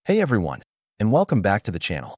Hey everyone, and welcome back to the channel.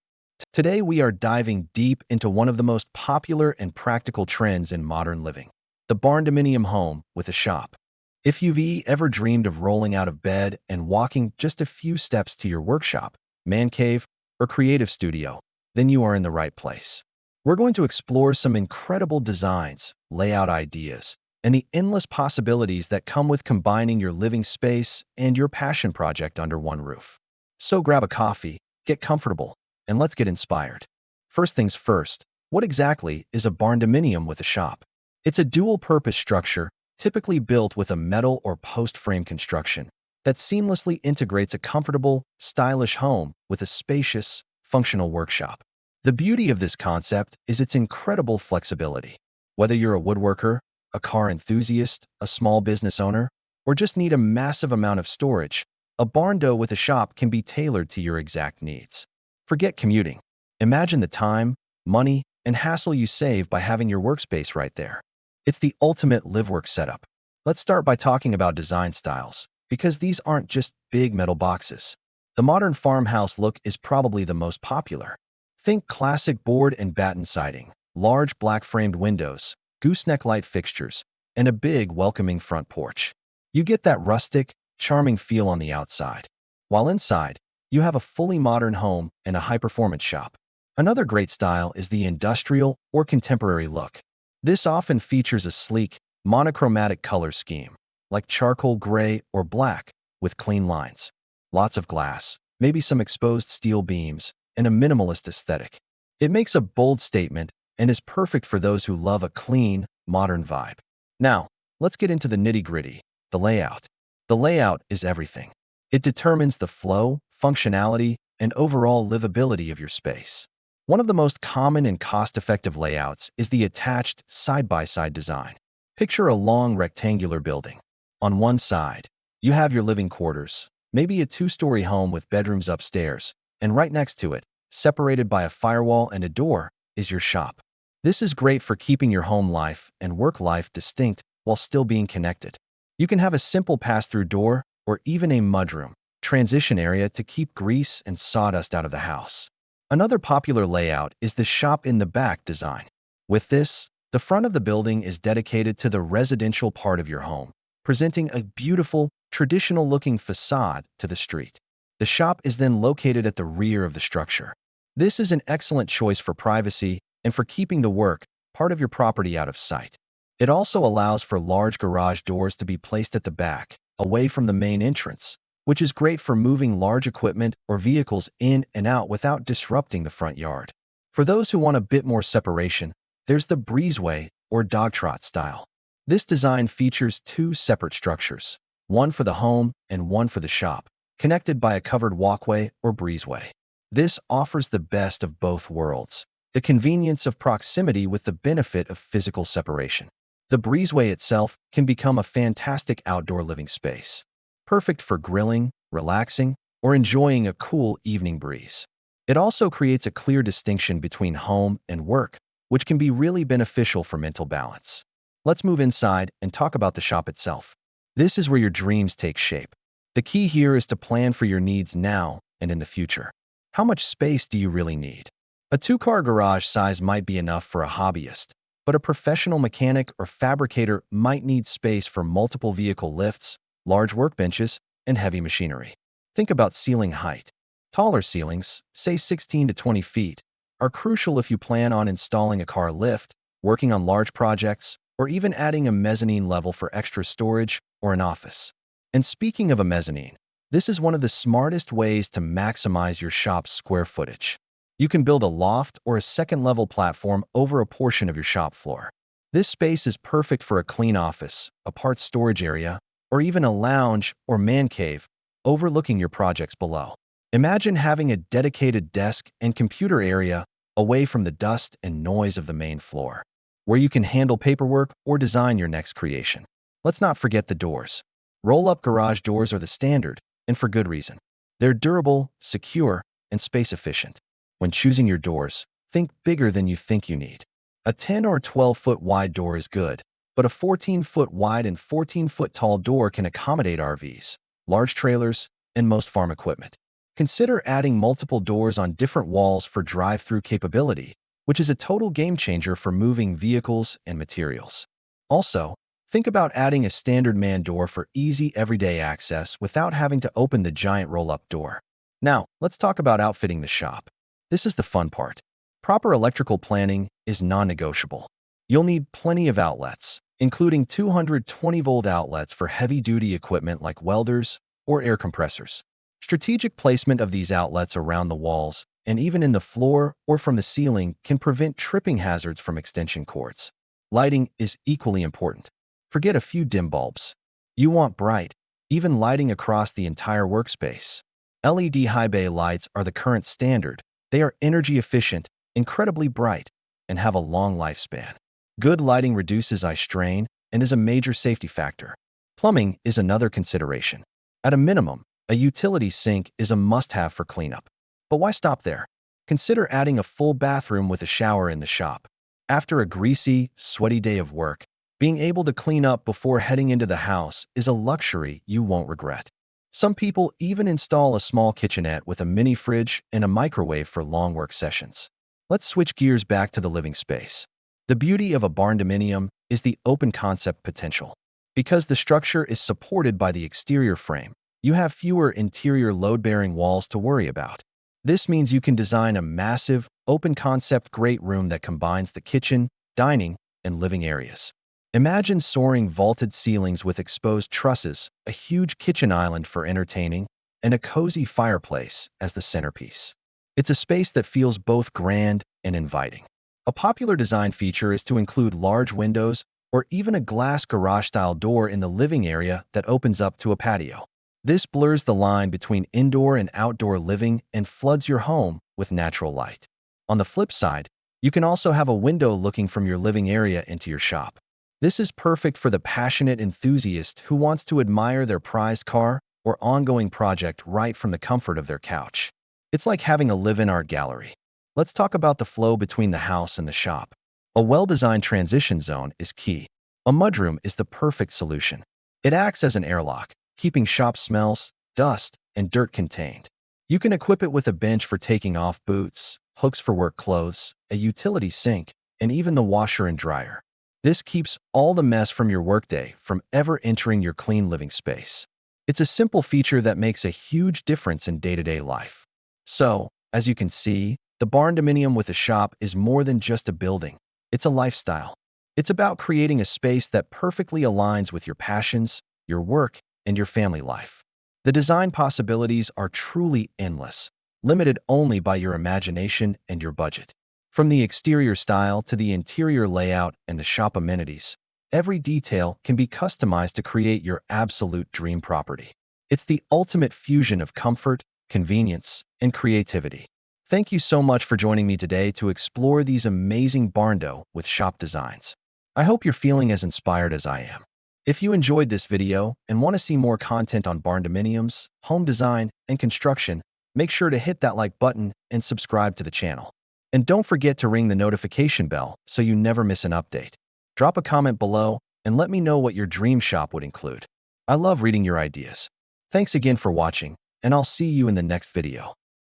Today we are diving deep into one of the most popular and practical trends in modern living, the barndominium home with a shop. If you've ever dreamed of rolling out of bed and walking just a few steps to your workshop, man cave, or creative studio, then you are in the right place. We're going to explore some incredible designs, layout ideas, and the endless possibilities that come with combining your living space and your passion project under one roof. So grab a coffee, get comfortable, and let's get inspired. First things first, what exactly is a barndominium with a shop? It's a dual-purpose structure typically built with a metal or post-frame construction that seamlessly integrates a comfortable, stylish home with a spacious, functional workshop. The beauty of this concept is its incredible flexibility. Whether you're a woodworker, a car enthusiast, a small business owner, or just need a massive amount of storage, a barndo with a shop can be tailored to your exact needs. Forget commuting. Imagine the time, money, and hassle you save by having your workspace right there. It's the ultimate live-work setup. Let's start by talking about design styles, because these aren't just big metal boxes. The modern farmhouse look is probably the most popular. Think classic board and batten siding, large black-framed windows, gooseneck light fixtures, and a big, welcoming front porch. You get that rustic, charming feel on the outside, while inside, you have a fully modern home and a high-performance shop. Another great style is the industrial or contemporary look. This often features a sleek, monochromatic color scheme, like charcoal gray or black, with clean lines. Lots of glass, maybe some exposed steel beams, and a minimalist aesthetic. It makes a bold statement and is perfect for those who love a clean, modern vibe. Now, let's get into the nitty-gritty, the layout. The layout is everything. It determines the flow, functionality, and overall livability of your space. One of the most common and cost-effective layouts is the attached side-by-side design. Picture a long rectangular building. On one side, you have your living quarters, maybe a two-story home with bedrooms upstairs, and right next to it, separated by a firewall and a door, is your shop. This is great for keeping your home life and work life distinct while still being connected. You can have a simple pass-through door or even a mudroom transition area to keep grease and sawdust out of the house. Another popular layout is the shop in the back design. With this, the front of the building is dedicated to the residential part of your home, presenting a beautiful, traditional-looking facade to the street. The shop is then located at the rear of the structure. This is an excellent choice for privacy and for keeping the work part of your property out of sight. It also allows for large garage doors to be placed at the back, away from the main entrance, which is great for moving large equipment or vehicles in and out without disrupting the front yard. For those who want a bit more separation, there's the breezeway or dog trot style. This design features two separate structures, one for the home and one for the shop, connected by a covered walkway or breezeway. This offers the best of both worlds, the convenience of proximity with the benefit of physical separation. The breezeway itself can become a fantastic outdoor living space, perfect for grilling, relaxing, or enjoying a cool evening breeze. It also creates a clear distinction between home and work, which can be really beneficial for mental balance. Let's move inside and talk about the shop itself. This is where your dreams take shape. The key here is to plan for your needs now and in the future. How much space do you really need? A two-car garage size might be enough for a hobbyist, but a professional mechanic or fabricator might need space for multiple vehicle lifts, large workbenches, and heavy machinery. Think about ceiling height. Taller ceilings, say 16 to 20 feet, are crucial if you plan on installing a car lift, working on large projects, or even adding a mezzanine level for extra storage or an office. And speaking of a mezzanine, this is one of the smartest ways to maximize your shop's square footage. You can build a loft or a second-level platform over a portion of your shop floor. This space is perfect for a clean office, a parts storage area, or even a lounge or man cave overlooking your projects below. Imagine having a dedicated desk and computer area away from the dust and noise of the main floor, where you can handle paperwork or design your next creation. Let's not forget the doors. Roll-up garage doors are the standard, and for good reason. They're durable, secure, and space-efficient. When choosing your doors, think bigger than you think you need. A 10 or 12-foot wide door is good, but a 14-foot wide and 14-foot tall door can accommodate RVs, large trailers, and most farm equipment. Consider adding multiple doors on different walls for drive-through capability, which is a total game changer for moving vehicles and materials. Also, think about adding a standard man door for easy everyday access without having to open the giant roll-up door. Now, let's talk about outfitting the shop. This is the fun part. Proper electrical planning is non-negotiable. You'll need plenty of outlets, including 220-volt outlets for heavy-duty equipment like welders or air compressors. Strategic placement of these outlets around the walls and even in the floor or from the ceiling can prevent tripping hazards from extension cords. Lighting is equally important. Forget a few dim bulbs. You want bright, even lighting across the entire workspace. LED high bay lights are the current standard. They are energy efficient, incredibly bright, and have a long lifespan. Good lighting reduces eye strain and is a major safety factor. Plumbing is another consideration. At a minimum, a utility sink is a must-have for cleanup. But why stop there? Consider adding a full bathroom with a shower in the shop. After a greasy, sweaty day of work, being able to clean up before heading into the house is a luxury you won't regret. Some people even install a small kitchenette with a mini fridge and a microwave for long work sessions. Let's switch gears back to the living space. The beauty of a barndominium is the open concept potential. Because the structure is supported by the exterior frame, you have fewer interior load-bearing walls to worry about. This means you can design a massive, open-concept great room that combines the kitchen, dining, and living areas. Imagine soaring vaulted ceilings with exposed trusses, a huge kitchen island for entertaining, and a cozy fireplace as the centerpiece. It's a space that feels both grand and inviting. A popular design feature is to include large windows or even a glass garage-style door in the living area that opens up to a patio. This blurs the line between indoor and outdoor living and floods your home with natural light. On the flip side, you can also have a window looking from your living area into your shop. This is perfect for the passionate enthusiast who wants to admire their prized car or ongoing project right from the comfort of their couch. It's like having a live-in art gallery. Let's talk about the flow between the house and the shop. A well-designed transition zone is key. A mudroom is the perfect solution. It acts as an airlock, keeping shop smells, dust, and dirt contained. You can equip it with a bench for taking off boots, hooks for work clothes, a utility sink, and even the washer and dryer. This keeps all the mess from your workday from ever entering your clean living space. It's a simple feature that makes a huge difference in day-to-day life. So, as you can see, the barndominium with a shop is more than just a building. It's a lifestyle. It's about creating a space that perfectly aligns with your passions, your work, and your family life. The design possibilities are truly endless, limited only by your imagination and your budget. From the exterior style to the interior layout and the shop amenities, every detail can be customized to create your absolute dream property. It's the ultimate fusion of comfort, convenience, and creativity. Thank you so much for joining me today to explore these amazing barndo with shop designs. I hope you're feeling as inspired as I am. If you enjoyed this video and want to see more content on barndominiums, home design, and construction, make sure to hit that like button and subscribe to the channel. And don't forget to ring the notification bell so you never miss an update. Drop a comment below and let me know what your dream shop would include. I love reading your ideas. Thanks again for watching, and I'll see you in the next video.